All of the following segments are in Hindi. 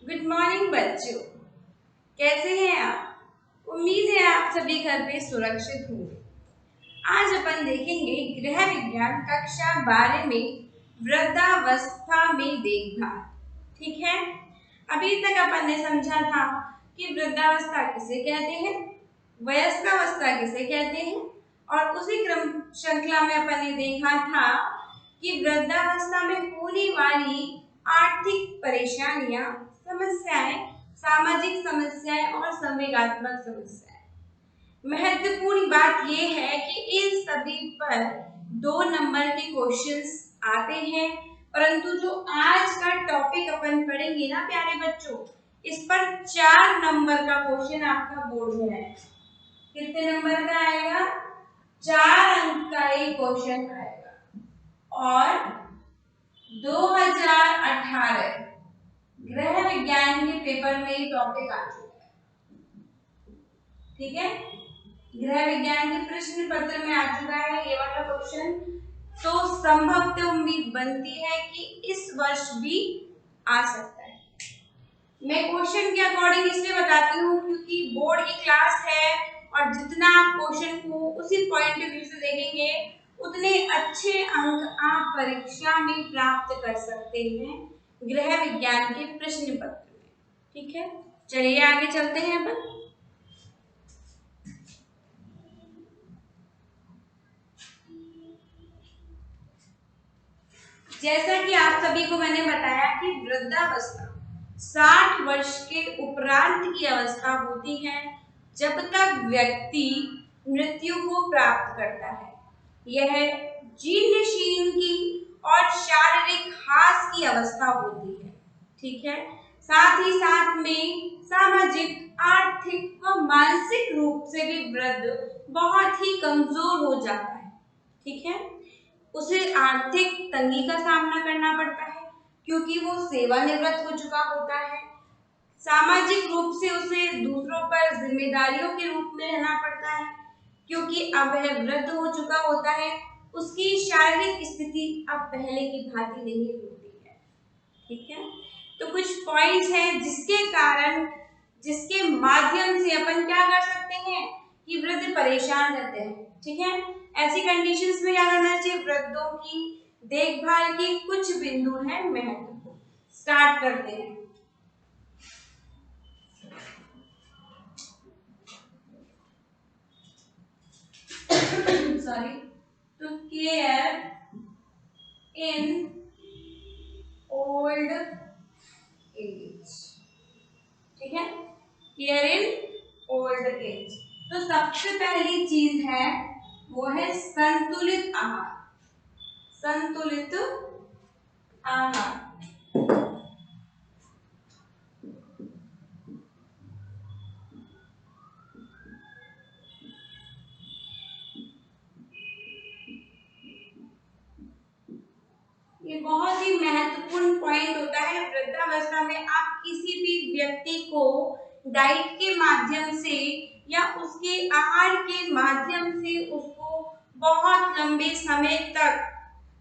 गुड मॉर्निंग बच्चों, कैसे हैं आप। उम्मीद है आप सभी घर पे सुरक्षित होंगे। आज अपन देखेंगे गृह विज्ञान कक्षा 12 में वृद्धावस्था में देखभाल। ठीक है, अभी तक अपन ने समझा था कि वृद्धावस्था किसे कहते हैं, वयस्कावस्था किसे कहते हैं, और उसी क्रम श्रृंखला में अपन ने देखा था कि वृद्धावस्था में होने वाली आर्थिक परेशानियां, समस्याएं, सामाजिक समस्याएं और संवेगात्मक समस्याएं। महत्वपूर्ण बात यह है कि इन सभी पर 2 नंबर के क्वेश्चंस आते हैं, परंतु जो आज का टॉपिक अपन पढ़ेंगे ना प्यारे बच्चों, इस पर 4 नंबर का क्वेश्चन आपका बोर्ड में आएगा। कितने नंबर का आएगा? 4 अंक का एक क्वेश्चन आएगा। और 2018 गृह विज्ञान के पेपर में ये टॉपिक आ चुका है। ठीक है, गृह विज्ञान के प्रश्न पत्र में आ चुका है ये वाला क्वेश्चन। तो संभवतः उम्मीद बनती है कि इस वर्ष भी आ सकता है। मैं क्वेश्चन के अकॉर्डिंग इसलिए बताती हूँ क्योंकि बोर्ड की क्लास है और जितना आप क्वेश्चन को उसी पॉइंट ऑफ व्यू से देखेंगे उतने अच्छे अंक आप परीक्षा में प्राप्त कर सकते हैं गृह विज्ञान के प्रश्न पत्र में। ठीक है, चलिए आगे चलते हैं अपन। जैसा कि आप सभी को मैंने बताया कि वृद्धावस्था 60 वर्ष के उपरांत की अवस्था होती है जब तक व्यक्ति मृत्यु को प्राप्त करता है। यह जीर्ण शीर्ण की और शारीरिक ह्रास की अवस्था होती है। ठीक है, साथ ही साथ में सामाजिक, आर्थिक व मानसिक रूप से भी वृद्ध बहुत ही कमजोर हो जाता है। ठीक है, उसे आर्थिक तंगी का सामना करना पड़ता है क्योंकि वो सेवानिवृत्त हो चुका होता है। सामाजिक रूप से उसे दूसरों पर जिम्मेदारियों के रूप में रहना पड़ता है क्योंकि अब वह वृद्ध हो चुका होता है। उसकी शारीरिक स्थिति अब पहले की भांति नहीं होती है। ठीक है, तो कुछ पॉइंट्स हैं जिसके माध्यम से अपन क्या कर सकते हैं कि वृद्ध परेशान रहते हैं। ठीक है, ऐसी कंडीशंस में क्या करना चाहिए, वृद्धों की देखभाल के कुछ बिंदु हैं महत्वपूर्ण। स्टार्ट करते हैं। Sorry, to care in old age. ठीक है, केयर इन ओल्ड एज। तो सबसे पहली चीज है वो है संतुलित आहार। संतुलित आहार ये बहुत ही महत्वपूर्ण पॉइंट होता है। वृद्धावस्था में आप किसी भी व्यक्ति को डाइट के माध्यम से या उसके आहार के माध्यम से उसको बहुत लंबे समय तक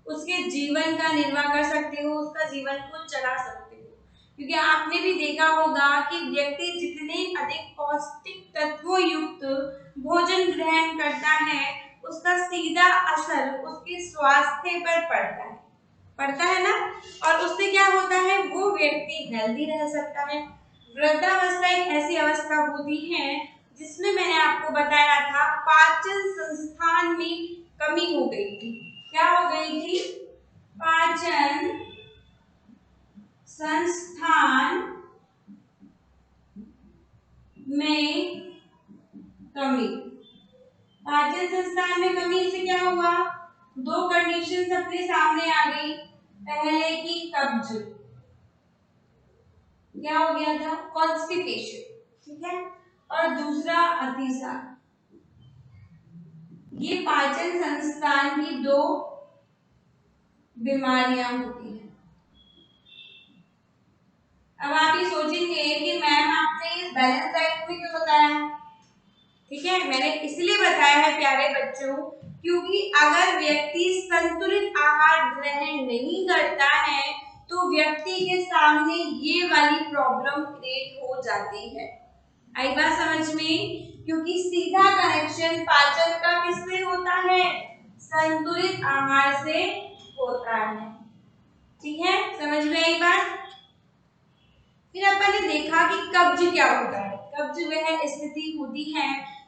उसके जीवन का निर्वाह कर सकते हो, उसका जीवन को चला सकते हो। क्योंकि आपने भी देखा होगा कि व्यक्ति जितने अधिक पौष्टिक तत्वों युक्त भोजन ग्रहण करता है उसका सीधा असर उसके स्वास्थ्य पर पड़ता है ना, और उससे क्या होता है, वो व्यक्ति हेल्दी रह सकता है। वृद्धावस्था एक ऐसी अवस्था होती है जिसमें मैंने आपको बताया था पाचन संस्थान में कमी हो गई थी। क्या हो गई थी? पाचन संस्थान में कमी। पाचन संस्थान में कमी से क्या हुआ, 2 कंडीशंस अपने सामने आ गई। पहले की कब्ज, क्या हो गया था, कॉन्स्टिपेशन। ठीक है, और दूसरा अतिसार। ये पाचन संस्थान की 2 बीमारियां होती हैं। अब आप ये सोचेंगे कि मैम आपने इस बैलेंस डाइट में क्यों बताया? ठीक है, मैंने इसलिए बताया है प्यारे बच्चों क्योंकि अगर व्यक्ति संतुलित आहार ग्रहण नहीं करता है तो व्यक्ति के सामने ये वाली प्रॉब्लम क्रिएट हो जाती है। आई बात समझ में? क्योंकि सीधा कनेक्शन पाचन का किससे होता है? संतुलित आहार से होता है। ठीक है, समझ में आई बात? फिर अपन ने देखा कि कब्ज क्या होता है। कब्ज वह स्थिति होती है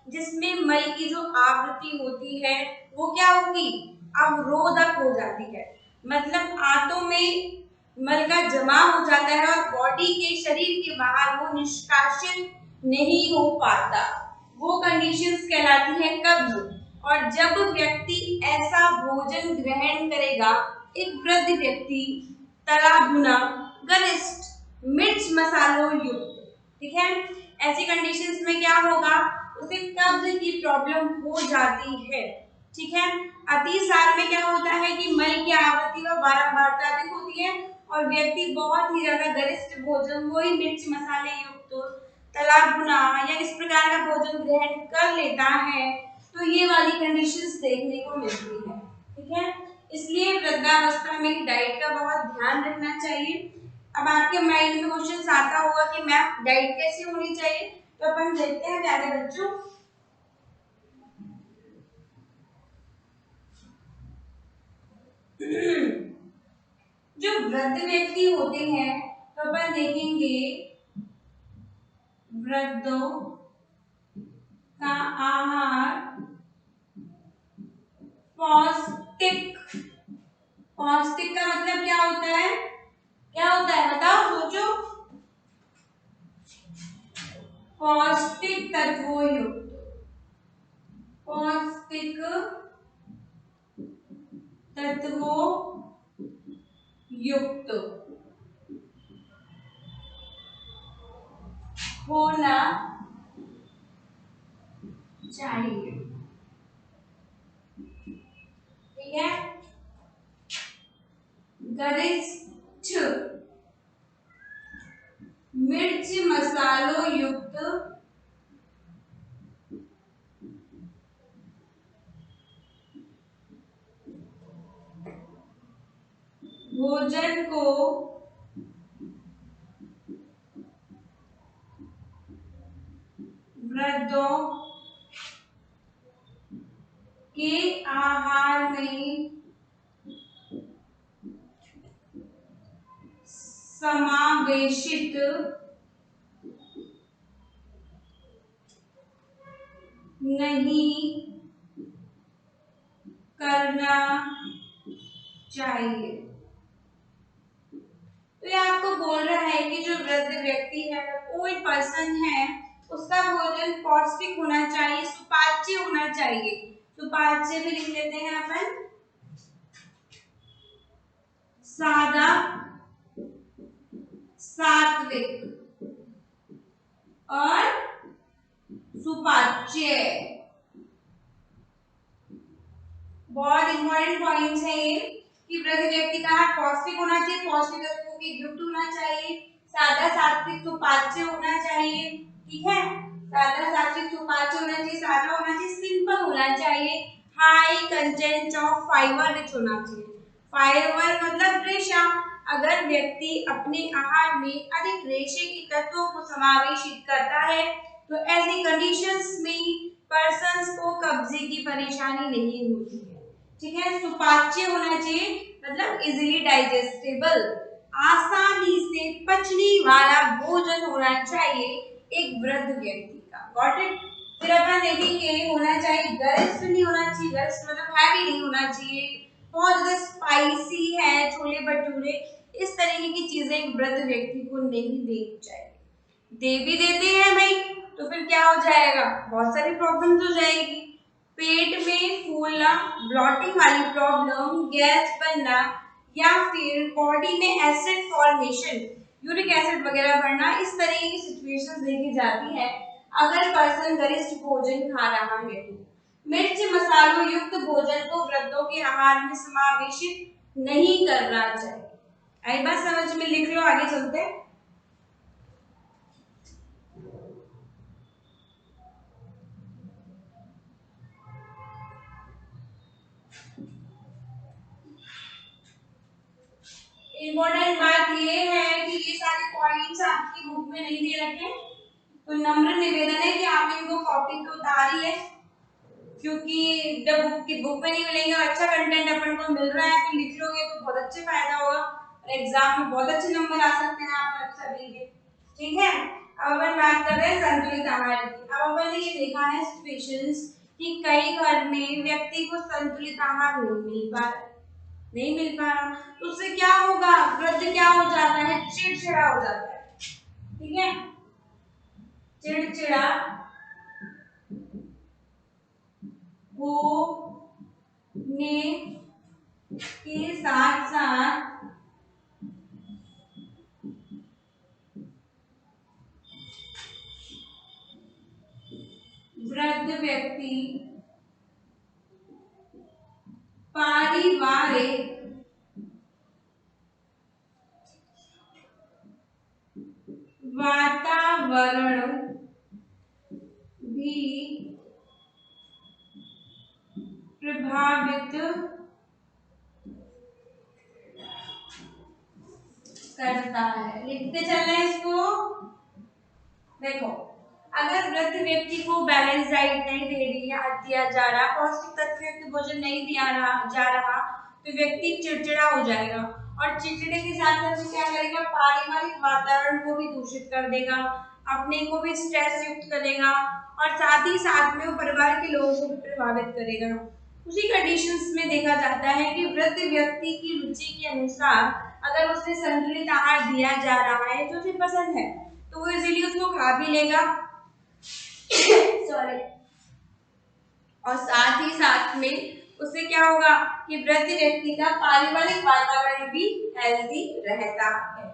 जिसमें मल की जो आवृत्ति होती है वो क्या होगी? अवरोधक हो जाती है। मतलब आंतों में मल का जमा हो जाता है और बॉडी के शरीर के बाहर वो निष्कासित नहीं हो पाता। वो कंडीशंस कहलाती है कब्ज। और जब व्यक्ति ऐसा भोजन ग्रहण करेगा, एक वृद्ध व्यक्ति तला भुना, गरिष्ठ, मिर्च मसालों युक्त, ठीक है, ऐसी कंडीशंस में क्या होगा? उसे कब्ज की प्रॉब्लम हो जाती है। ठीक है, अतिसार में क्या होता है कि मल की आवृत्ति व बारंबारता अधिक होती है और व्यक्ति बहुत ही ज्यादा गरिष्ठ भोजन, वही मिर्च मसाले युक्त, तला भुना या इस प्रकार का भोजन ग्रहण कर लेता है, तो ये वाली कंडीशंस देखने को मिलती है। ठीक है, इसलिए वृद्धावस्था में डाइट का बहुत ध्यान रखना चाहिए। अब आपके माइंड में क्वेश्चन आता होगा कि मैम डाइट कैसी होनी चाहिए, तो अपन देखते हैं प्यारे बच्चों। जो वृद्ध व्यक्ति होते हैं तो अपन देखेंगे वृद्धों का आहार पौष्टिक। पौष्टिक का मतलब क्या होता है? क्या होता है बताओ, सोचो। पौष्टिक तत्वों युक्त, पौष्टिक तत्वों युक्त होना चाहिए। ठीक है, गरिष्ठ मिर्च मसालों युक्त भोजन को वृद्धों के आहार में समावेशित नहीं करना चाहिए। तो ये आपको बोल रहा है कि जो वृद्ध व्यक्ति है, कोई पर्सन है, उसका भोजन पौष्टिक होना चाहिए, सुपाच्य होना चाहिए। सुपाच्य भी लिख लेते हैं अपन, सादा, सात्विक और सुपाच्य। बहुत इंपॉर्टेंट पॉइंट्स है ये कि वृद्ध व्यक्ति का आहार पौष्टिक होना चाहिए, पौष्टिक तत्वों के युक्त होना चाहिए, सादा, सात्विक, सुपाच्य होना चाहिए। ठीक है, सादा, सात्विक, सुपाच्य होना चाहिए, सादा होना चाहिए, सिंपल होना चाहिए, high content of fibre rich होना चाहिए। फाइबर मतलब रेशा। अगर व्यक्ति अपने आहार में अधिक रेशे के तत्वों को समावेशित करता है तो ऐसी कंडीशंस में पर्सन्स को कब्जे की परेशानी नहीं होती है। ठीक है, सुपाच्य होना चाहिए मतलब इजीली डाइजेस्टेबल, आसानी से पचने वाला भोजन होना चाहिए एक वृद्ध व्यक्ति का। Got it? फिर अपन देखेंगे होना चाहिए, गरिष्ठ नहीं होना चाहिए, गरिष्ठ मतलब हैवी नहीं होना चाहिए, बहुत ज्यादा स्पाइसी है छोले भटूरे, इस तरीके की चीजें एक वृद्ध व्यक्ति को नहीं देनी चाहिए। दे भी देते हैं भाई तो फिर क्या हो जाएगा? बहुत सारी प्रॉब्लम्स हो जाएगी, पेट में फूलना, ब्लॉटिंग वाली प्रॉब्लम, गैस बनना या फिर बॉडी में एसिड फॉर्मेशन, यूरिक एसिड वगैरह बढ़ना, इस तरीके की सिचुएशंस देखी जाती है अगर पर्सन गरिष्ठ भोजन खा रहा है तो। मिर्च मसालों युक्त भोजन को वृद्धों के आहार में समावेशित नहीं करना चाहिए। आई बात समझ में? लिख लो, आगे चलते हैं। इम्पोर्टेंट बात बात ये है कि ये सारे पॉइंट्स आपकी बुक में नहीं दे रखे, तो नम्र निवेदन है कि आप इनको कॉपी पे उतारिए, क्योंकि जब बुक में नहीं मिलेंगे और अच्छा कंटेंट अपन को मिल रहा है तो लिख लोगे तो बहुत अच्छे फायदा होगा, एग्जाम में बहुत अच्छे नंबर आ सकते हैं आप अच्छा देंगे। ठीक है, अब अपन बात कर रहे हैं संतुलित आहार की। अब अपन ने ये देखा है सिचुएशंस कि कई घर में व्यक्ति को संतुलित आहार नहीं मिल पा रहा, तो उससे क्या होगा, वृद्ध क्या हो जाता है, चिड़चिड़ा हो जाता है। ठीक है, चिड़चिड़ा होने के साथ साथ वृद्ध व्यक्ति पारिवारिक वातावरण भी प्रभावित करता है। लिखते चलना इसको। देखो, अगर वृद्ध व्यक्ति को बैलेंस डाइट नहीं दिया जा रहा, पौष्टिक तत्व युक्त भोजन नहीं जा रहा, तो व्यक्ति चिड़चिड़ा हो जाएगा और चिड़चिड़े के साथ साथ क्या करेगा, पारिवारिक वातावरण को भी दूषित कर देगा, अपने को भी स्ट्रेस युक्त करेगा और साथ ही साथ में वो परिवार के लोगों को भी प्रभावित करेगा। उसी कंडीशंस में देखा जाता है कि वृद्ध व्यक्ति की रुचि के अनुसार अगर उसे संतुलित आहार दिया जा रहा है जो उसे पसंद है तो वो इजीली उसको खा भी लेगा सॉरी, और साथ ही साथ में उससे क्या होगा कि वृद्ध व्यक्ति का पारिवारिक वातावरण भी हेल्दी रहता है।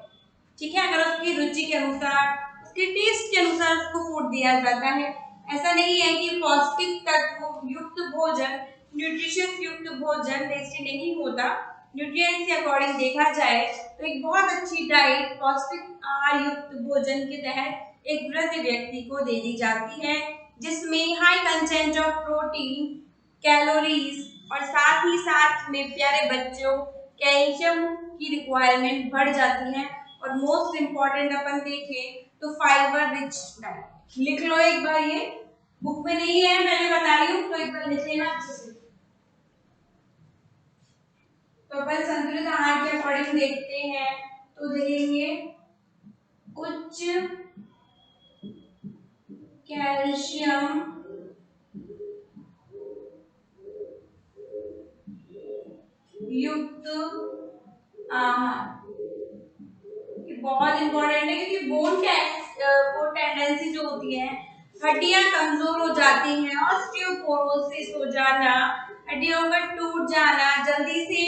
ठीक है, अगर उसकी रुचि के अनुसार, उसके टेस्ट के अनुसार उसको फूड दिया जाता है। ऐसा नहीं है कि पौष्टिक तत्व युक्त भोजन, न्यूट्रिशियस युक्त भोजन टेस्टी नहीं होता। न्यूट्रिएंट्स के अकॉर्डिंग देखा जाए तो एक बहुत अच्छी डाइट पौष्टिक आहार युक्त भोजन के तहत एक वृद्ध व्यक्ति को दे दी जाती है, जिसमें high content of protein, calories और साथ ही साथ में प्यारे बच्चों कैल्शियम की रिक्वायरमेंट बढ़ जाती है। और मोस्ट इम्पॉर्टेंट अपन देखें तो फाइबर रिच डाइट। लिख लो एक बार, ये बुक में नहीं है, मैंने बता रही हूँ, तो एक बार लिख लेना अच्छे से। तो अपन संतुलित आहार के अकॉर्डिंग देखते हैं तो देखेंगे उच्च कैल्शियम युक्त आहार, बहुत इंपॉर्टेंट है क्योंकि बोन टेंडेंसी जो होती है, हड्डियां कमजोर हो जाती हैं, ऑस्टियोपोरोसिस हो जाना, हड्डियों का टूट जाना, जल्दी से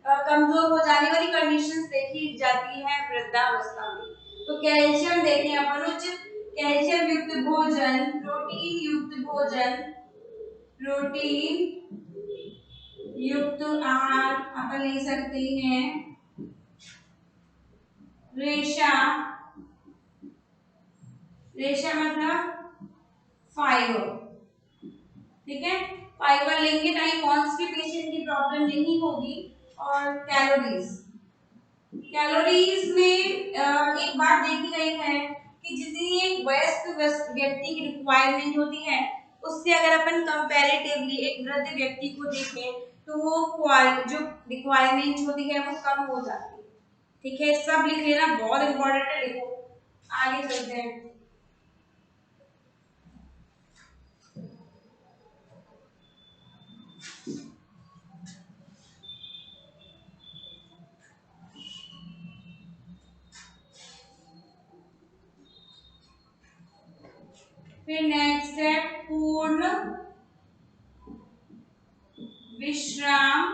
कमजोर हो जाने वाली कंडीशंस देखी जाती है वृद्धावस्था में। तो कैल्शियम देखें अपन, उच्च कैल्शियम युक्त भोजन, प्रोटीन युक्त भोजन, प्रोटीन युक्त आहार अपन ले सकते हैं। रेशा, रेशा मतलब फाइबर। ठीक है, फाइबर लेंगे ताकि कॉन्स्टिपेशन की प्रॉब्लम नहीं होगी। और कैलोरीज, कैलोरीज में एक बात देखी गई है कि जितनी एक वयस्क व्यक्ति की रिक्वायरमेंट होती है उससे अगर अपन कंपैरेटिवली एक वृद्ध व्यक्ति को देखें तो वो जो रिक्वायरमेंट होती है वो कम हो जाती है। ठीक है, सब लिख लेना, बहुत इंपॉर्टेंट है, लिखो। आगे चलते हैं। फिर नेक्स्ट है पूर्ण विश्राम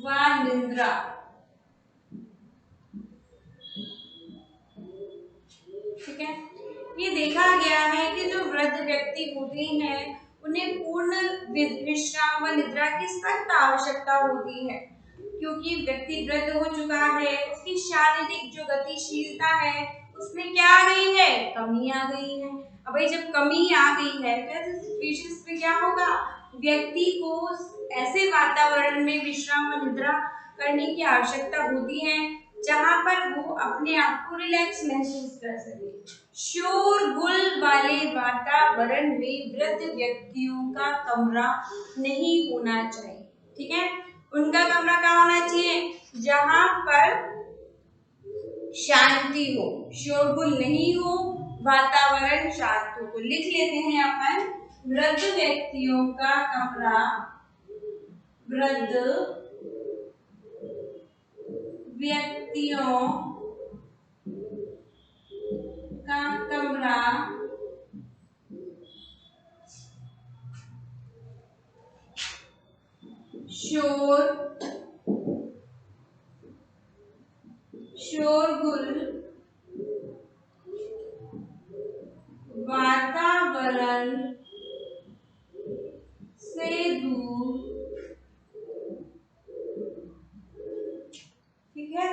व निद्रा। ठीक है, ये देखा गया है कि जो वृद्ध व्यक्ति होते हैं उन्हें पूर्ण विश्राम व निद्रा की सख्त आवश्यकता होती है, क्योंकि व्यक्ति वृद्ध हो चुका है, उसकी शारीरिक जो गतिशीलता है उसमें क्या आ गई है, कमी आ गई है। अब भाई जब कमी आ गई है तो ऐसे सिचुएशंस में क्या होगा, व्यक्ति को ऐसे वातावरण में विश्राम व निद्रा करने की आवश्यकता होती है जहां पर वो अपने आप को रिलैक्स महसूस कर सके। शोरगुल वाले वातावरण में वृद्ध व्यक्तियों का कमरा नहीं होना चाहिए। ठीक है, उनका कमरा कहाँ होना चाहिए? जहां पर शांति हो, शोरगुल नहीं हो, वातावरण शांत हो। तो लिख लेते हैं अपन, वृद्ध व्यक्तियों का कमरा, वृद्ध व्यक्तियों का कमरा शोरगुल वातावरण से दूर, ठीक है,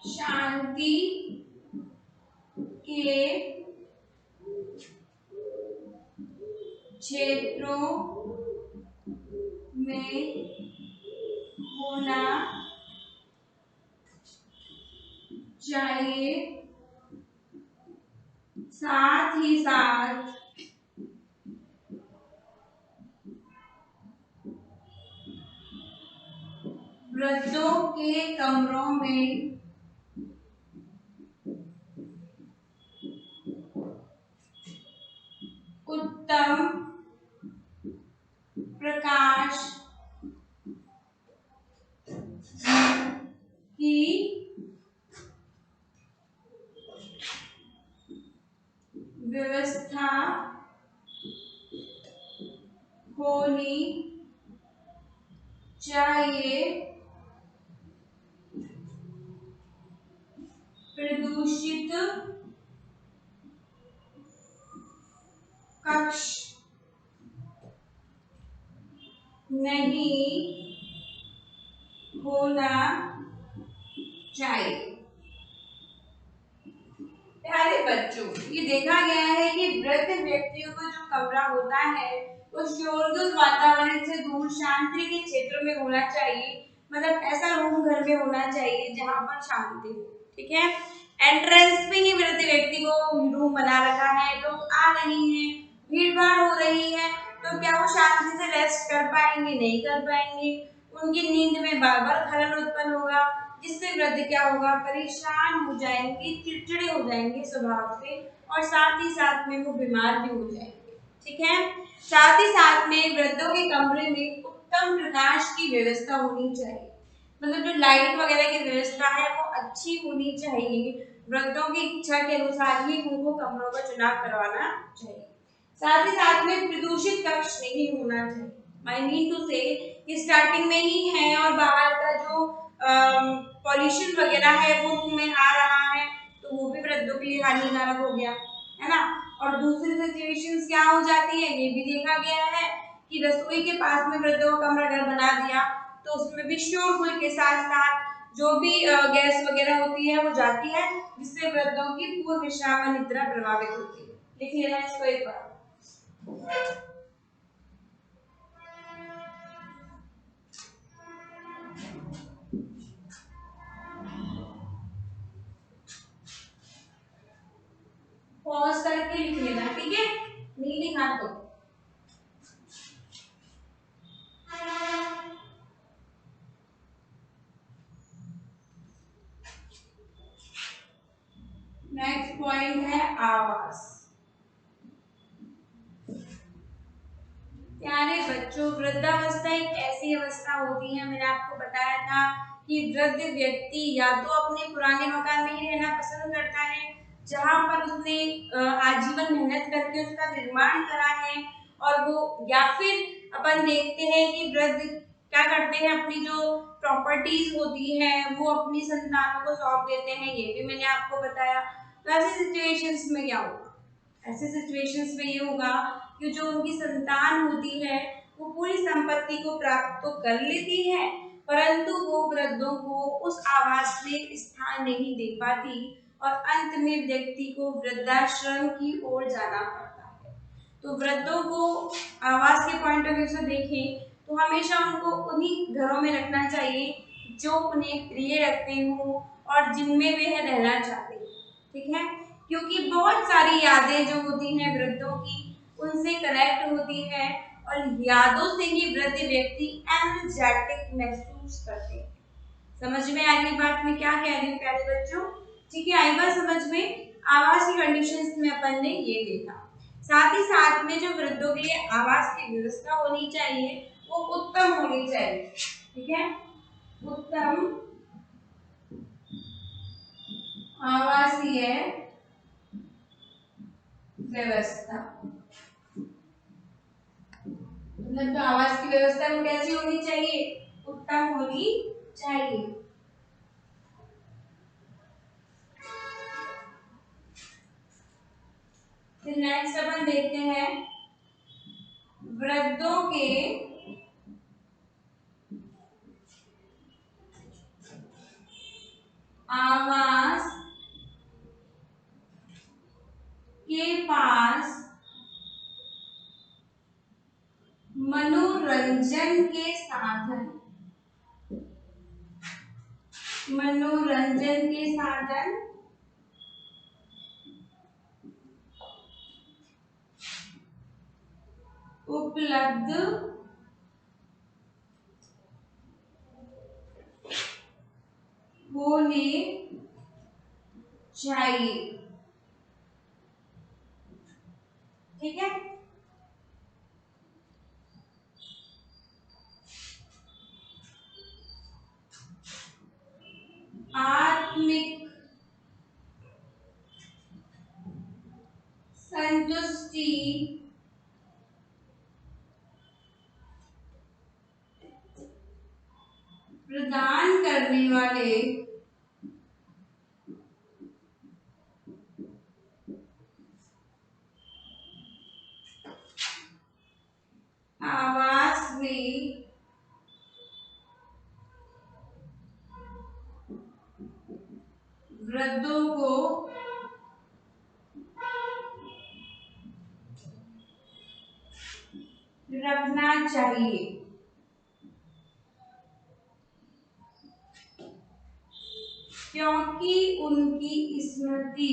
शांति के क्षेत्रों में होना चाहिए। साथ ही साथ वृद्धों के कमरों में उत्तम प्रकाश की व्यवस्था होनी चाहिए। प्रदूषित कक्ष नहीं होना चाहिए। प्यारे बच्चों, ये देखा गया है कि वृद्ध व्यक्तियों का जो कमरा होता है वो शोरगुल वातावरण से दूर, शांति के क्षेत्र में होना चाहिए। मतलब ऐसा रूम घर में होना चाहिए जहां पर शांति हो। ठीक है, एंट्रेंस पे ही वृद्ध व्यक्ति को रूम बना रखा है, लोग आ रहे हैं, भीड़ भाड़ हो रही है, तो क्या वो शांति से रेस्ट कर पाएंगे? नहीं कर पाएंगे। उनकी नींद में बार बार खलल उत्पन्न होगा, जिससे वृद्ध क्या होगा? परेशान हो जाएंगे, चिड़चिड़े हो जाएंगे स्वभाव से, और साथ ही साथ में वो बीमार भी हो जाएंगे। ठीक है, साथ ही साथ में वृद्धों के कमरे में उत्तम प्रकाश की व्यवस्था होनी चाहिए। मतलब जो लाइट वगैरह की व्यवस्था है वो अच्छी होनी चाहिए। वृद्धों की इच्छा के अनुसार ही उनको कमरों का चुनाव करवाना चाहिए। साथ ही साथ में प्रदूषित कक्ष नहीं होना चाहिए। आई मीन टू से कि स्टार्टिंग में ही है और बाहर का जो पॉल्यूशन वगैरह है वो रूम में आ रहा है, तो वो भी वृद्धों के लिए हानिकारक हो गया, है ना। और दूसरी सिचुएशंस क्या हो जाती है, ये भी देखा गया है कि रसोई के पास में वृद्धों का कमरा घर बना दिया, तो उसमें भी शोरगुल के साथ साथ जो भी गैस वगैरह होती है वो जाती है, जिससे वृद्धों की पूर्व विश्राम व निद्रा प्रभावित होती है। लिख लेना इसको एक बार। पॉज करके लिख लेना, ठीक है, नहीं लिखा तो। नेक्स्ट पॉइंट है आवास। प्यारे बच्चों, वृद्धावस्था एक ऐसी अवस्था होती है, मैंने आपको बताया था कि वृद्ध व्यक्ति या तो अपने पुराने मकान में ही रहना पसंद करता है जहां पर उसने आजीवन मेहनत करके उसका निर्माण करा है, और वो, या फिर अपन देखते हैं कि वृद्ध क्या करते हैं, अपनी जो प्रॉपर्टीज होती है वो अपनी संतानों को सौंप देते हैं, ये भी मैंने आपको बताया। तो ऐसी सिचुएशंस में क्या होगा? ऐसे सिचुएशंस में ये होगा कि जो उनकी संतान होती है वो पूरी संपत्ति को प्राप्त तो कर लेती है, परंतु वो वृद्धों को उस आवास में स्थान नहीं दे पाती, और अंत में व्यक्ति को वृद्धाश्रम की ओर जाना पड़ता है। तो वृद्धों को आवास के पॉइंट ऑफ व्यू से देखें तो हमेशा उनको उन्हीं घरों में रखना चाहिए जो उन्हें प्रिय रखते हो और जिनमें वह रहना चाहते हैं। ठीक है, क्योंकि बहुत सारी यादें जो होती हैं वृद्धों की उनसे कनेक्ट होती है और यादों से ही वृद्ध व्यक्ति एनर्जेटिक महसूस करते हैं। समझ में आ रही बात मैं क्या कह रही हूँ प्यारे बच्चों? ठीक है, आई बात समझ में। आवास की कंडीशंस में अपन ने ये देखा, साथ ही साथ में जो वृद्धों के लिए आवास की व्यवस्था होनी चाहिए वो उत्तम होनी चाहिए। ठीक है, उत्तम आवासीय व्यवस्था, मतलब जो आवास की व्यवस्था वो कैसी होनी चाहिए? उत्तम होनी चाहिए। फिर नेक्स्ट अपन देखते हैं वृद्धों के आवास के पास मनोरंजन के साधन, मनोरंजन के साधन उपलब्ध होने चाहिए। ठीक है, आत्मिक संतुष्टि प्रदान करने वाले आवास में वृद्धों को रखना चाहिए। क्योंकि उनकी स्मृति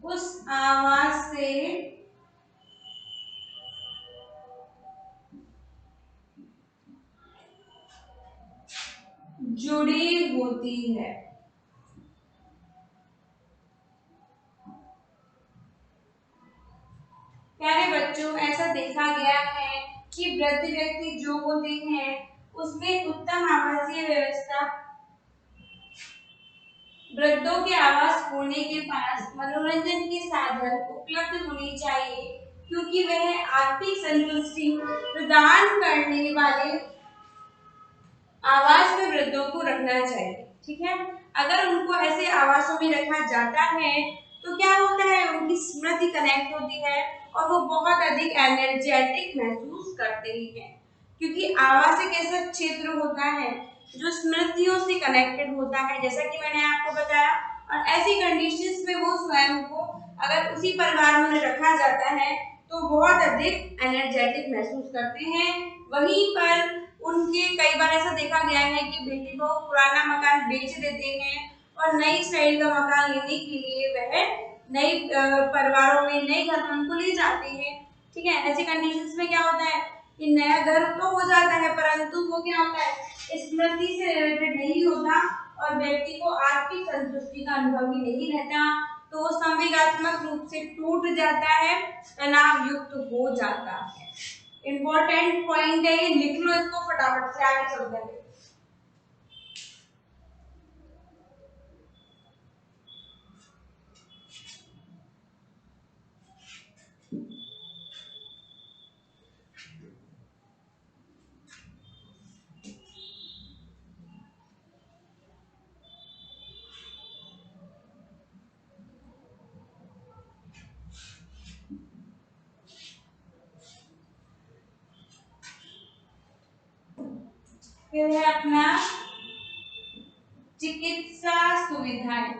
उस आवाज से जुड़ी होती है। प्यारे बच्चों, ऐसा देखा गया है कि वृद्ध व्यक्ति जो होते हैं उसमें उत्तम आवासीय व्यवस्था, वृद्धों के आवास होने के पास मनोरंजन के साधन उपलब्ध होनी चाहिए क्योंकि वह आर्थिक संतुष्टि प्रदान करने वाले आवास में वृद्धों को रखना चाहिए। ठीक है, अगर उनको ऐसे आवासों में रखा जाता है तो क्या होता है, उनकी स्मृति कनेक्ट होती है और वो बहुत अधिक एनर्जेटिक महसूस करते हैं क्योंकि आवास एक ऐसा क्षेत्र होता है जो स्मृतियों से कनेक्टेड होता है, जैसा कि मैंने आपको बताया। और ऐसी कंडीशंस में वो स्वयं को अगर उसी परिवार में रखा जाता है तो बहुत अधिक एनर्जेटिक महसूस करते हैं। वहीं पर उनके कई बार ऐसा देखा गया है कि बेटे बहू पुराना मकान बेच देते हैं और नई स्टाइल का मकान लेने के लिए वह नई परिवारों में नए घर में उनको ले जाते हैं। ठीक है, ऐसी कंडीशंस में क्या होता है कि नया घर तो हो जाता है परंतु वो क्या होता है, स्मृति से रिलेटेड नहीं होता और व्यक्ति को आर्थिक संतुष्टि का अनुभव भी नहीं रहता, तो वो संवेगात्मक रूप से टूट जाता है, तनाव युक्त हो जाता है। इंपॉर्टेंट पॉइंट है ये, लिख लो इसको फटाफट से, आगे चलते हैं। फिर है अपना चिकित्सा सुविधाएं।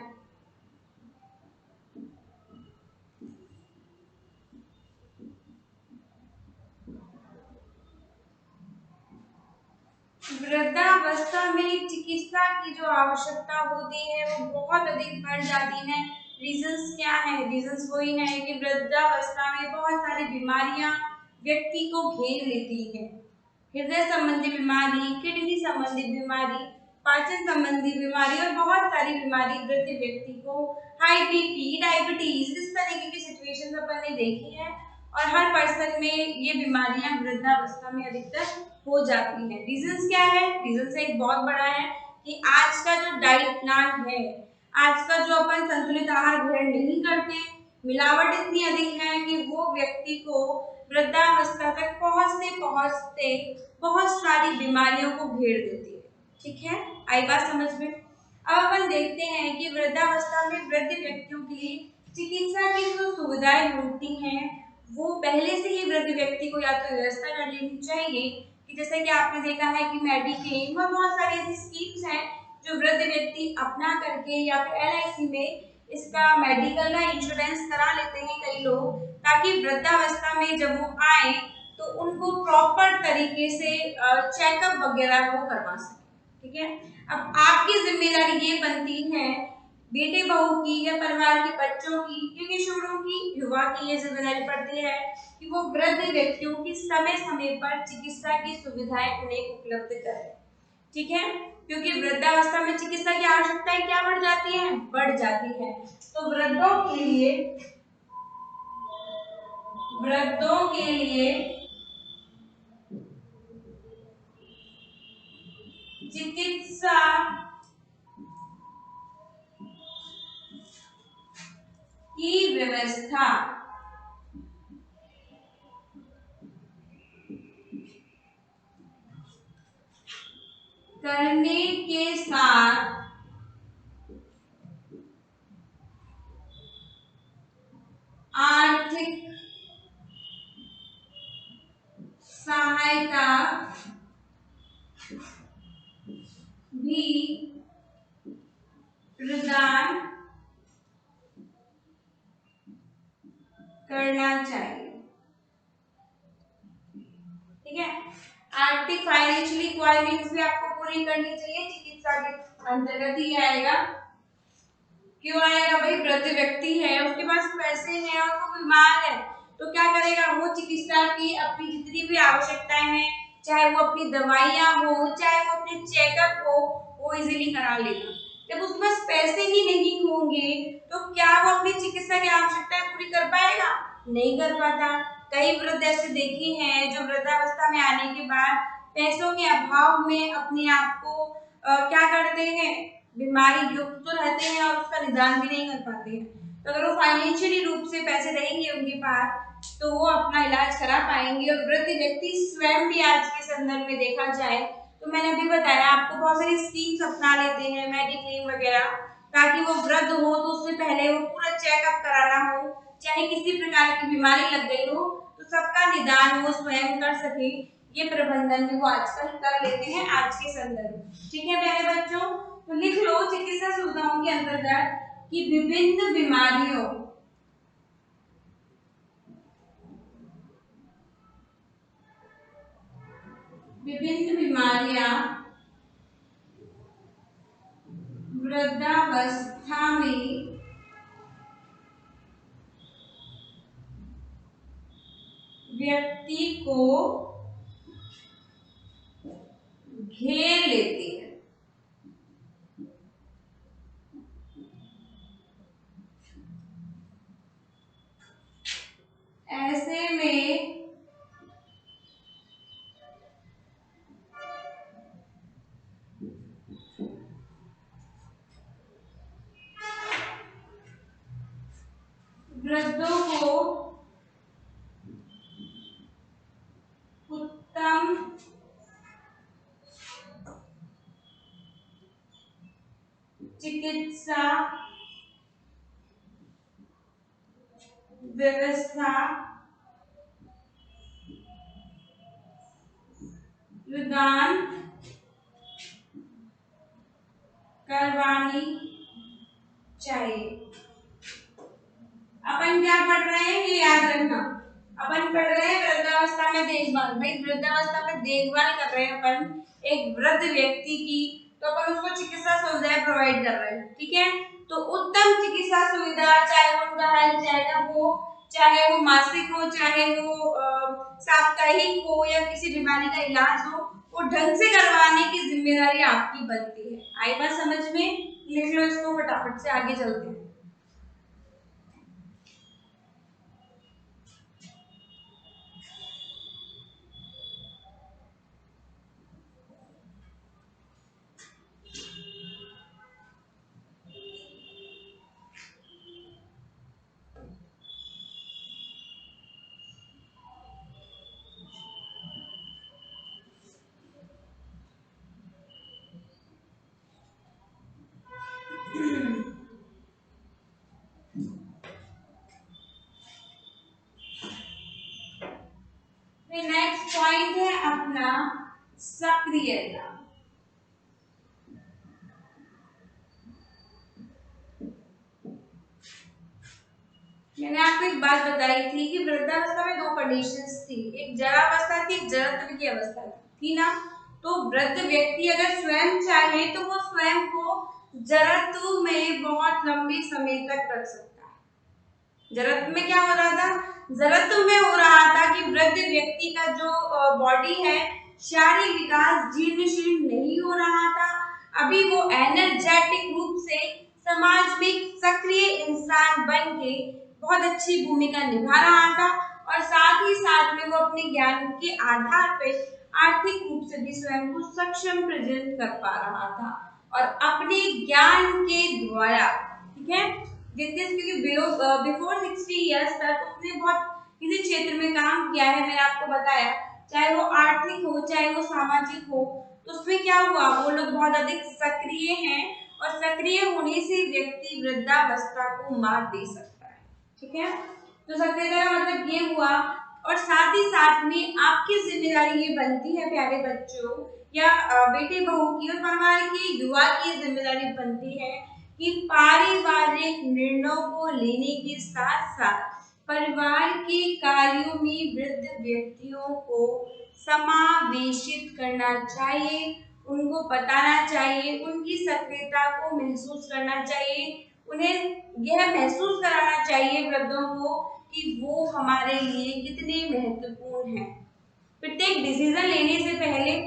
वृद्धावस्था में चिकित्सा की जो आवश्यकता होती है वो बहुत अधिक बढ़ जाती है। रीजंस क्या है? रीजंस वही है कि वृद्धावस्था में बहुत सारी बीमारियां व्यक्ति को घेर लेती है। हृदय संबंधी बीमारी, किडनी संबंधी बीमारी, पाचन संबंधी बीमारी और बहुत सारी बीमारी वृद्ध व्यक्ति को, हाई बीपी, डायबिटीज, इस तरीके की सिचुएशन अपन ने देखी है और हर पर्सन में ये बीमारियां वृद्धावस्था में अधिकतर हो जाती है। रीजंस क्या है? रीजंस एक बहुत बड़ा है कि आज का जो डाइट प्लान है, आज का जो अपन संतुलित आहार ग्रहण नहीं करते, मिलावट इतनी अधिक है कि वो व्यक्ति को वृद्धावस्था तक पहुंचते पहुंचते बहुत सारी बीमारियों को घेर देती है। ठीक है, आई बात समझ में? अब अपन देखते हैं कि वृद्धावस्था में वृद्ध व्यक्तियों के लिए चिकित्सा की जो सुविधाएं होती हैं वो पहले से ही वृद्ध व्यक्ति को या तो व्यवस्था कर लेनी चाहिए कि जैसे कि आपने देखा है कि मेडिक्लेम और बहुत सारी ऐसी स्कीम्स हैं जो वृद्ध व्यक्ति अपना करके या फिर एलआईसी में इसका मेडिकल का इंश्योरेंस करा लेते हैं कई लोग, ताकि वृद्धावस्था में जब वो आए तो उनको प्रॉपर तरीके से चेकअप वगैरह वो करवा सके। ठीक है, अब आपकी जिम्मेदारी ये बनती है बेटे बहू की या परिवार के बच्चों की या किशोरों की, युवा की ये जिम्मेदारी पड़ती है कि वो वृद्ध व्यक्तियों की समय समय पर चिकित्सा की सुविधाएं उन्हें उपलब्ध करें। ठीक है, क्योंकि वृद्धावस्था में चिकित्सा की आवश्यकताएं क्या बढ़ जाती है? बढ़ जाती है। तो वृद्धों के लिए चिकित्सा की व्यवस्था करने के साथ आर्थिक सहायता भी प्रदान करना चाहिए। ठीक है, आर्थिक फाइनेंशियल रिक्वायरमेंट्स भी आपको पूरी करनी चाहिए, चिकित्सा के अंतर्गत ही आएगा। क्यों आएगा भाई? वृद्ध व्यक्ति है, उसके पास पैसे हैं और वो बीमार है, तो क्या करेगा? वो चिकित्सा की अपनी जितनी भी आवश्यकताएं हैं, चाहे वो अपनी दवाइयां हो, चाहे वो अपने चेकअप हो, वो इजीली करा लेगा। जब उसके पास पैसे ही नहीं होंगे तो क्या वो अपनी चिकित्सा की आवश्यकताएं पूरी कर पाएगा? नहीं कर पाता। कई वृद्ध ऐसे देखे हैं जो वृद्धावस्था में आने के बाद पैसों के अभाव में अपने आप को क्या करते हैं? बीमारी युक्त तो रहते हैं और उसका निदान भी नहीं कर पाते हैं। तो अगर वो फाइनेंशियली रूप से पैसे रहेंगे उनके पास तो वो अपना इलाज करा पाएंगे। और वृद्ध व्यक्ति स्वयं भी आज के संदर्भ में देखा जाए तो मैंने अभी बताया आपको, बहुत सारी स्कीम्स अपना लेते हैं, मेडिक्लेम वगैरह, ताकि वो वृद्ध हो तो उससे पहले वो पूरा चेकअप कराना हो, चाहे किसी प्रकार की बीमारी लग गई हो तो सबका निदान वो स्वयं कर सके। ये प्रबंधन भी वो आजकल कर लेते हैं आज के संदर्भ में। ठीक है प्यारे बच्चों, तो लिख लो चिकित्सा सुविधाओं के अंतर्गत कि विभिन्न बीमारियां वृद्धावस्था में व्यक्ति को घेर लेती है। ऐसे में वृद्धों को उत्तम चिकित्सा व्यवस्था प्रदान करवानी चाहिए। अपन क्या पढ़ रहे हैं ये याद रखना, अपन पढ़ रहे हैं वृद्धावस्था में देखभाल। भाई वृद्धावस्था में देखभाल कर रहे हैं अपन एक वृद्ध व्यक्ति की, तो अपन उसको चिकित्सा सुविधाएं प्रोवाइड कर रहे हैं, ठीक है। तो उत्तम चिकित्सा सुविधा, चाहे वो उनका हेल्थ चेकअप हो, चाहे वो मासिक हो, चाहे वो साप्ताहिक हो, या किसी बीमारी का इलाज हो, वो ढंग से करवाने की जिम्मेदारी आपकी बनती है। आई बात समझ में? लिख लो इसको, फटाफट से आगे चलते हैं। नेक्स्ट पॉइंट है अपना सक्रियता। मैंने आपको एक बात बताई थी कि वृद्धावस्था में दो कंडीशंस थी, एक जरावस्था थी, एक जड़त्व की अवस्था थी ना। तो वृद्ध व्यक्ति अगर स्वयं चाहे तो वो स्वयं को जड़त्व में बहुत लंबे समय तक रख सकता है। जड़त्व में क्या हो रहा था? जड़त्व में हो रहा था कि वृद्ध व्यक्ति का जो बॉडी है, शारीरिक विकास जीर्णशीर्ण नहीं हो रहा था। अभी वो एनर्जेटिक रूप से समाज में सक्रिय इंसान बन के बहुत अच्छी भूमिका निभा रहा था, और साथ ही साथ में वो अपने ज्ञान के आधार पर आर्थिक रूप से भी स्वयं को सक्षम प्रेजेंट कर पा रहा था, और अपने ज्ञान के द्वारा, ठीक है, क्योंकि बिफोर 60 इयर्स तक उसने बहुत किसी क्षेत्र में काम किया है, मैंने आपको बताया, चाहे वो आर्थिक हो, चाहे वो सामाजिक हो, तो उसमें क्या हुआ, वो लोग बहुत अधिक सक्रिय हैं, और सक्रिय होने से व्यक्ति वृद्धावस्था को मात दे सकता है, ठीक है। तो सक्रियता का मतलब ये हुआ, और साथ ही साथ में आपकी जिम्मेदारी ये बनती है प्यारे बच्चों, या बेटे बहू की और परिवार के युवा की जिम्मेदारी बनती है कि पारिवारिक निर्णयों को लेने के साथ साथ परिवार के कार्यों में वृद्ध व्यक्तियों को समावेशित करना चाहिए, उनको बताना चाहिए, उनकी सक्रियता को महसूस करना चाहिए, उन्हें यह महसूस कराना चाहिए वृद्धों को कि वो हमारे लिए कितने महत्वपूर्ण हैं। प्रत्येक डिसीजन लेने से पहले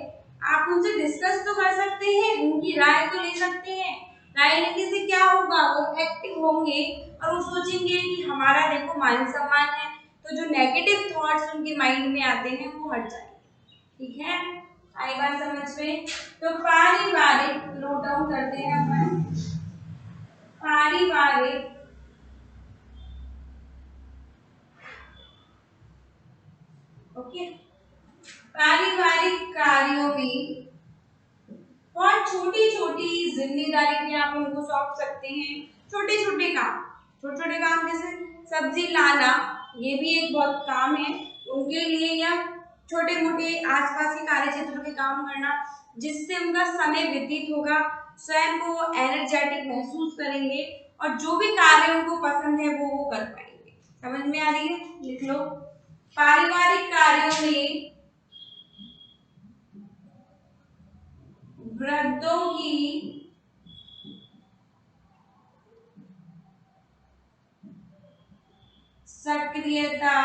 आप उनसे डिस्कस तो कर सकते हैं, उनकी राय तो ले सकते हैं। राय लेने से क्या होगा, वो एक्टिव होंगे और वो सोचेंगे कि हमारा देखो मान सम्मान है, तो जो नेगेटिव थॉट्स उनके माइंड में आते हैं वो हट जाएंगे, ठीक है। आई बात समझ में? तो पारिवारिक, नोट डाउन करते हैं अपन, पारिवारिक ओके, पारिवारिक कार्यों में बहुत छोटी छोटी जिम्मेदारी भी आप उनको सौंप सकते हैं। छोटे छोटे काम, छोटे छोटे काम जैसे सब्जी लाना, ये भी एक बहुत काम है उनके लिए, या छोटे मोटे आसपास के कार्य क्षेत्रों के काम करना, जिससे उनका समय व्यतीत होगा, स्वयं को एनर्जेटिक महसूस करेंगे, और जो भी कार्य उनको पसंद है वो कर पाएंगे। समझ में आ रही है? लिख लो, पारिवारिक कार्यों में वृद्धों की सक्रियता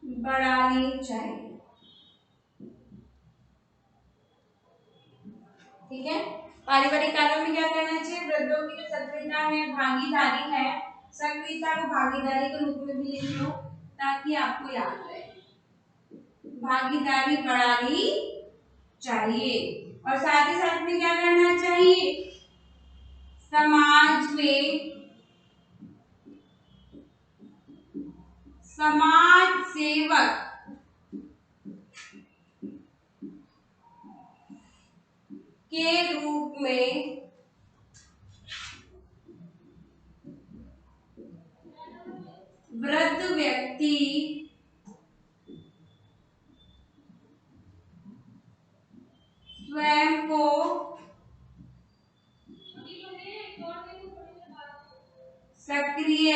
बढ़ानी चाहिए, ठीक है। पारिवारिक कार्यों में क्या करना चाहिए, वृद्धों की जो सक्रियता है, भागीदारी है, सक्रियता को भागीदारी के रूप में भी लिख लो ताकि आपको याद रहे, भागीदारी बढ़ानी चाहिए। और साथ ही साथ में क्या करना चाहिए, समाज में समाज सेवक के रूप में वृद्ध व्यक्ति स्वयं को सक्रिय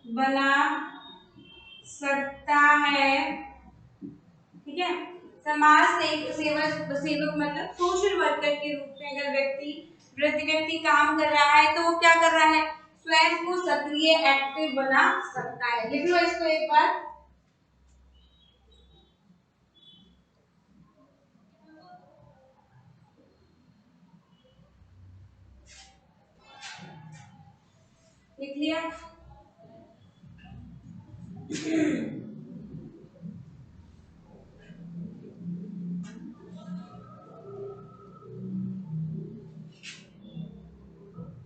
बना सकता है। ठीक है, समाज सेवक सेवक मतलब सोशल वर्कर के रूप में अगर वृद्ध व्यक्ति काम कर रहा है तो वो क्या कर रहा है, स्वयं को सक्रिय एक्टिव बना सकता है। लिख लो इसको एक बार। लिख लिया।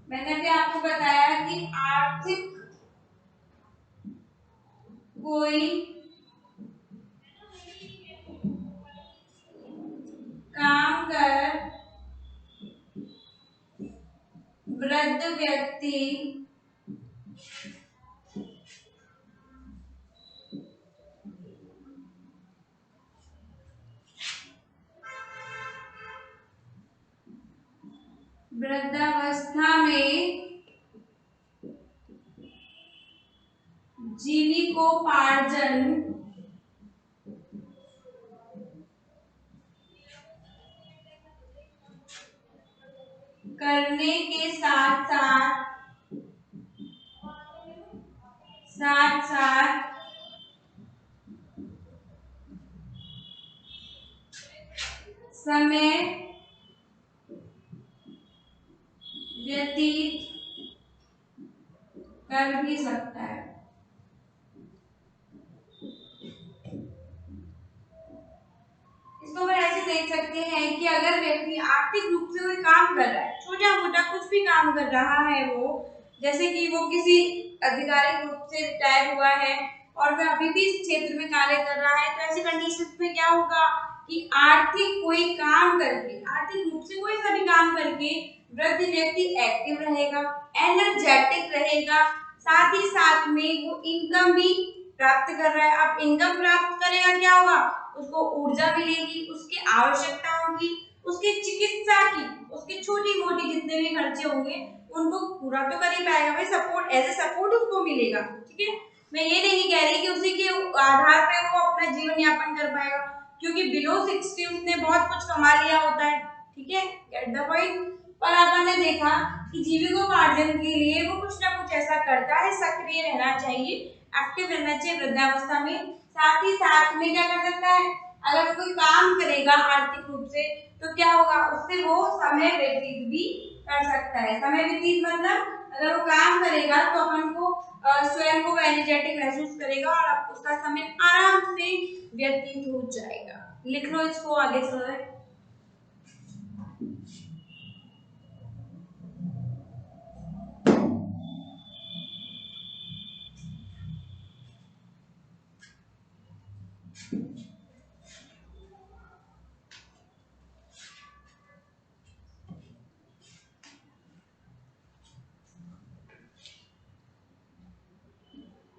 मैंने भी आपको बताया कि आर्थिक कोई काम कर वृद्ध व्यक्ति वृद्धावस्था में जीविकोपार्जन करने के साथ साथ समय व्यतीत कर भी सकता है। इसको हम ऐसे देख सकते हैं कि अगर व्यक्ति आर्थिक रूप से कोई काम कर रहा है, छोटा मोटा कुछ भी काम कर रहा है, वो जैसे कि वो किसी आधिकारिक रूप से रिटायर हुआ है और वह अभी भी इस क्षेत्र में कार्य कर रहा है, तो ऐसी कंडीशन में क्या होगा कि आर्थिक कोई काम करके, आर्थिक रूप से कोई सा भी काम करके वृद्ध व्यक्ति एक्टिव रहेगा, एनर्जेटिक रहेगा, साथ ही साथ में वो इनकम भी प्राप्त कर रहा है। अब इनकम प्राप्त करेगा, क्या होगा, उसको ऊर्जा मिलेगी, उसकी आवश्यकताओं की, उसकी चिकित्सा की, उसके छोटी मोटी जितने भी खर्चे होंगे उनको पूरा तो कर ही पाएगा भाई, सपोर्ट एज ए सपोर्ट उसको मिलेगा। ठीक है, मैं ये नहीं कह रही कि उसी के आधार पे वो अपना जीवन यापन कर पाएगा, क्योंकि बिलो 60 उसने बहुत कुछ कमा लिया होता है। ठीक है, गेट द पॉइंट। पर अपन ने देखा कि जीविकोपार्जन के लिए वो कुछ ना कुछ ऐसा करता है, सक्रिय रहना चाहिए, एक्टिव रहना चाहिए वृद्धावस्था में। साथ ही साथ में क्या कर सकता है, अगर वो कोई काम करेगा आर्थिक रूप से तो क्या होगा, उससे वो समय व्यतीत भी कर सकता है। समय व्यतीत मतलब अगर वो काम करेगा तो अपन को स्वयं को एनर्जेटिक महसूस करेगा और उसका समय आराम से व्यतीत हो जाएगा। लिख लो इसको आगे चल रहे।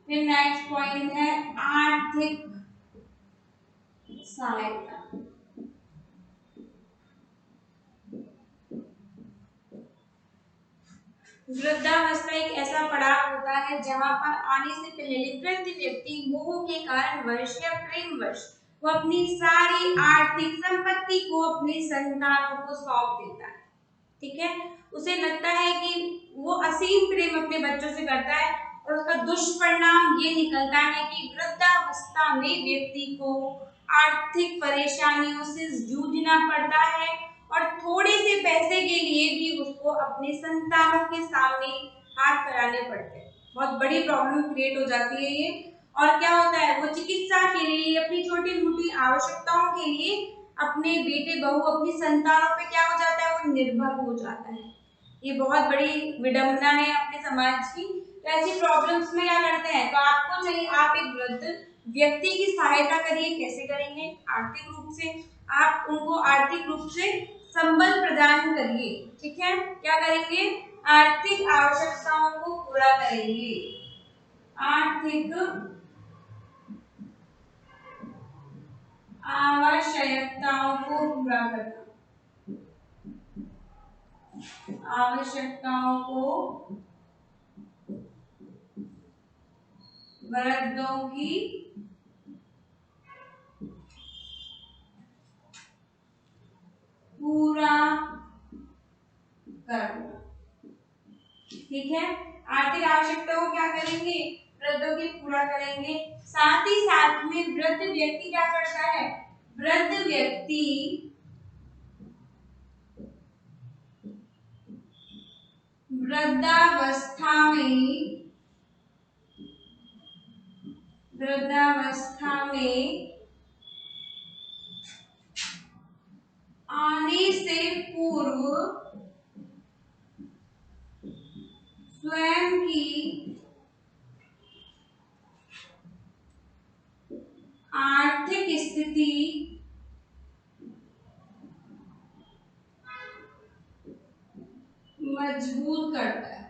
फिर नेक्स्ट पॉइंट है आर्थिक सहायता। वृद्धावस्था एक ऐसा पड़ाव होता है जहां पर आने से पहले वृद्ध व्यक्ति मोह के कारणवश या प्रेमवश वो अपनी सारी आर्थिक संपत्ति को अपने संतानों को सौंप देता है। ठीक है, उसे लगता है कि वो असीम प्रेम अपने बच्चों से करता है और उसका दुष्परिणाम ये निकलता है कि वृद्धावस्था में व्यक्ति को आर्थिक परेशानियों से जूझना पड़ता है और थोड़े से पैसे के लिए भी उसको अपने संतानों के सामने हाथ फैलाने पड़ते हैं। बहुत बड़ी प्रॉब्लम क्रिएट हो जाती है ये। और क्या होता है, वो चिकित्सा के लिए, अपनी छोटी मोटी आवश्यकताओं के लिए अपने बेटे बहू, अपनी संतानों पे क्या हो जाता है, वो निर्भर हो जाता है। ये बहुत बड़ी विडंबना है अपने समाज की। तो ऐसी प्रॉब्लम्स में क्या करते हैं, तो आपको चाहिए आप एक वृद्ध व्यक्ति की सहायता करिए। कैसे करेंगे, आर्थिक रूप से आप उनको आर्थिक रूप से संबल प्रदान करिए। ठीक है, क्या करेंगे, आर्थिक आवश्यकताओं को पूरा करेंगे। आर्थिक आवश्यकताओं आवश्यकताओं को पूरा करना, आवश्यकताओं को वृद्धों की पूरा करना। ठीक है, आर्थिक आवश्यकताओं को क्या करेंगे, वृद्धों की पूरा करेंगे। साथ ही साथ में वृद्ध व्यक्ति क्या करता है, वृद्ध व्यक्ति वृद्धावस्था में आने से पूर्व स्वयं की आर्थिक स्थिति मजबूत करता है।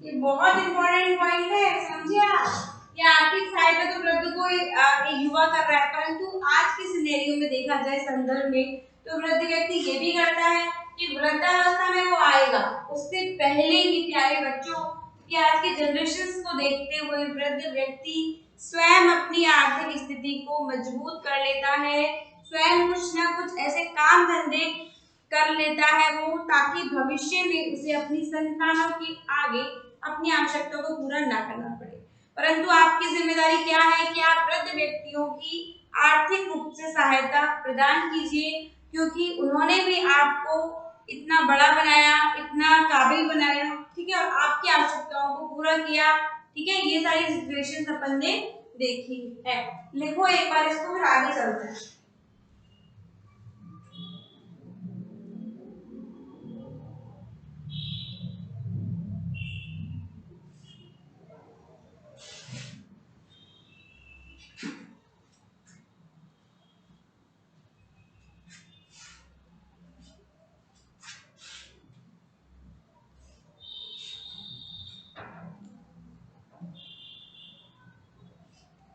ये बहुत इंपॉर्टेंट पॉइंट है, समझिए आप। ये आर्थिक सहायता तो वृद्ध को एक युवा कर रहा है, परंतु आज के सिनेरियो में देखा जाए संदर्भ में, तो वृद्ध व्यक्ति ये भी करता है कि वृद्धावस्था में वो आएगा, उससे पहले ही प्यारे बच्चों की आज के जनरेशन को देखते हुए वृद्ध व्यक्ति स्वयं अपनी आर्थिक स्थिति को मजबूत कर लेता है, स्वयं कुछ ना कुछ ऐसे काम धंधे कर लेता है वो, ताकि भविष्य में उसे अपनी संतानों की आगे अपनी आवश्यकताओं को पूरा ना करना पड़े। परंतु आपकी जिम्मेदारी क्या है कि आप वृद्ध व्यक्तियों की आर्थिक रूप से सहायता प्रदान कीजिए, क्योंकि उन्होंने भी आपको इतना बड़ा बनाया, इतना काबिल बनाया, ठीक है, और आपकी आवश्यकताओं को पूरा किया। ठीक है, ये सारी सिचुएशन अपन ने देखी है। लिखो एक बार इसको, फिर आगे चलते हैं।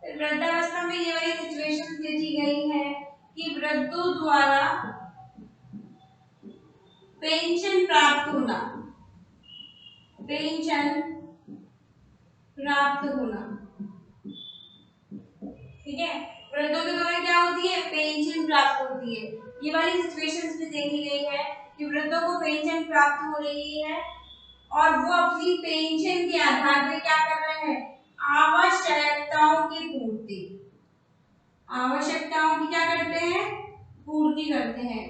वृद्धावस्था में ये वाली सिचुएशन देखी गई है कि वृद्धों द्वारा पेंशन प्राप्त होना, पेंशन प्राप्त होना, ठीक है, वृद्धों के द्वारा क्या होती है, पेंशन प्राप्त होती है। ये वाली सिचुएशंस में देखी गई है कि वृद्धों को पेंशन प्राप्त हो रही है और वो अपनी पेंशन के आधार पर क्या कर रहे हैं, आवश्यकताओं की पूर्ति, आवश्यकताओं की क्या करते हैं, पूर्ति करते हैं,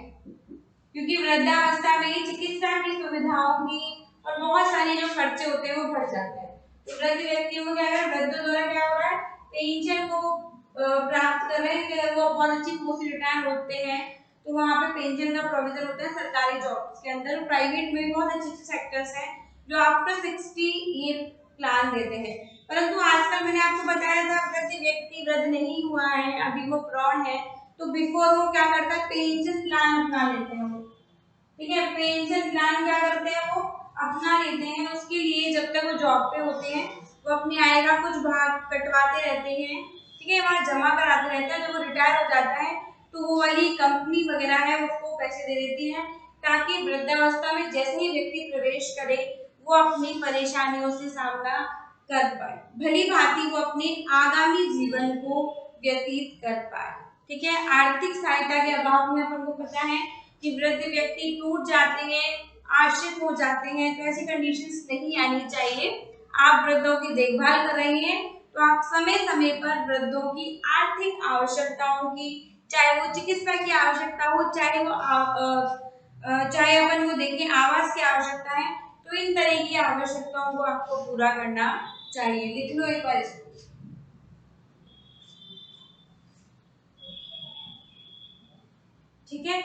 क्योंकि वृद्धावस्था में चिकित्सा की सुविधाओं की और बहुत सारे जो खर्चे होते हैं वो बढ़ जाते हैं। तो वृद्ध व्यक्तियों को क्या है, वृद्धों द्वारा क्या हो रहा है, पेंशन को प्राप्त कर रहे हैं कि अगर वो बहुत अच्छी पोस्ट रिटायर होते हैं तो वहाँ पे पेंशन का प्रोविजन होता है सरकारी जॉब्स के अंदर। प्राइवेट में बहुत अच्छे अच्छे सेक्टर्स हैं जो आफ्टर 60 ये प्लान देते हैं। परंतु आजकल मैंने आपको बताया था वृद्ध व्यक्ति वृद्ध नहीं हुआ है, अभी वो प्रौढ़ है, तो बिफोर वो क्या करता है, पेंशन प्लान अपना लेते हैं वो, ठीक है, पेंशन प्लान क्या करते हैं वो अपना लेते हैं। उसके लिए जब तक वो जॉब पे होते हैं वो अपनी आय का कुछ भाग कटवाते रहते हैं, ठीक है, वहाँ जमा कराते रहते हैं। जब वो रिटायर हो जाता है तो वो वाली कंपनी वगैरह है उसको पैसे दे देती है, ताकि वृद्धावस्था में जैसे ही व्यक्ति प्रवेश करे वो अपनी परेशानियों से सामना कर पाए, भली भांति वो अपने आगामी जीवन को व्यतीत कर पाए। ठीक है, आर्थिक सहायता के अभाव में अपन को पता है कि वृद्ध व्यक्ति टूट जाते हैं, आश्रित हो जाते हैं, तो ऐसी कंडीशंस नहीं आनी चाहिए। आप वृद्धों की देखभाल कर रहे हैं तो आप समय समय पर वृद्धों की आर्थिक आवश्यकताओं की, चाहे वो चिकित्सा की आवश्यकता हो, चाहे वो चाहे अपन वो देखें आवास की आवश्यकता है, तो इन तरह की आवश्यकताओं को आपको पूरा करना चाहिए। लिख लो एक बार इसको। ठीक है,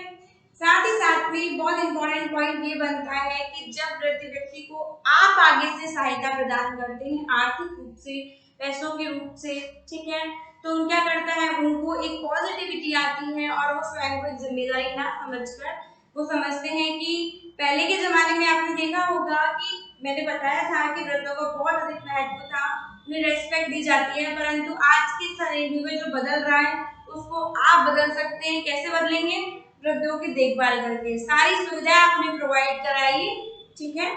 साथ ही साथ में बहुत इंपॉर्टेंट पॉइंट ये बनता है कि जब वृद्ध व्यक्ति को आप आगे से सहायता प्रदान करते हैं आर्थिक रूप से, पैसों के रूप से, ठीक है, तो क्या करता है, उनको एक पॉजिटिविटी आती है और वो स्वयं को जिम्मेदारी ना समझकर वो समझते हैं कि पहले के जमाने में आपने देखा होगा कि मैंने बताया था कि वृद्धों को बहुत अधिक महत्व था, उन्हें रेस्पेक्ट दी जाती है, परंतु आज के समय में जो बदल रहा है उसको आप बदल सकते हैं। कैसे बदलेंगे? वृद्धों की देखभाल करके, सारी सुविधाएं आप उन्हें प्रोवाइड कराइए, ठीक है,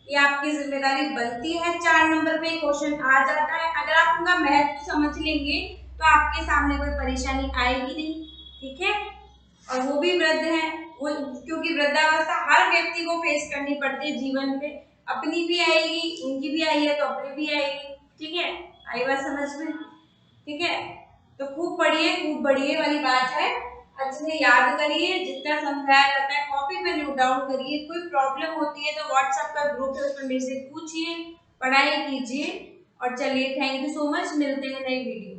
ये आपकी जिम्मेदारी बनती है। 4 नंबर पे क्वेश्चन आ जाता है, अगर आप उनका महत्व समझ लेंगे तो आपके सामने कोई परेशानी आएगी नहीं, ठीक है। और वो भी वृद्ध है, वो क्योंकि वृद्धावस्था हर व्यक्ति को फेस करनी पड़ती है जीवन में, अपनी भी आएगी, उनकी भी आई है तो अपनी भी आएगी, ठीक है। आई बात समझ में? ठीक है, तो खूब पढ़िए, खूब बढ़िए वाली बात है। अच्छे से याद करिए, जितना समझाया जाता है कॉपी पे नोट डाउन करिए। कोई प्रॉब्लम होती है तो व्हाट्सएप का ग्रुप है, उसमें मेरे से पूछिए, पढ़ाई कीजिए। और चलिए, थैंक यू सो मच, मिलते हैं नई वीडियो।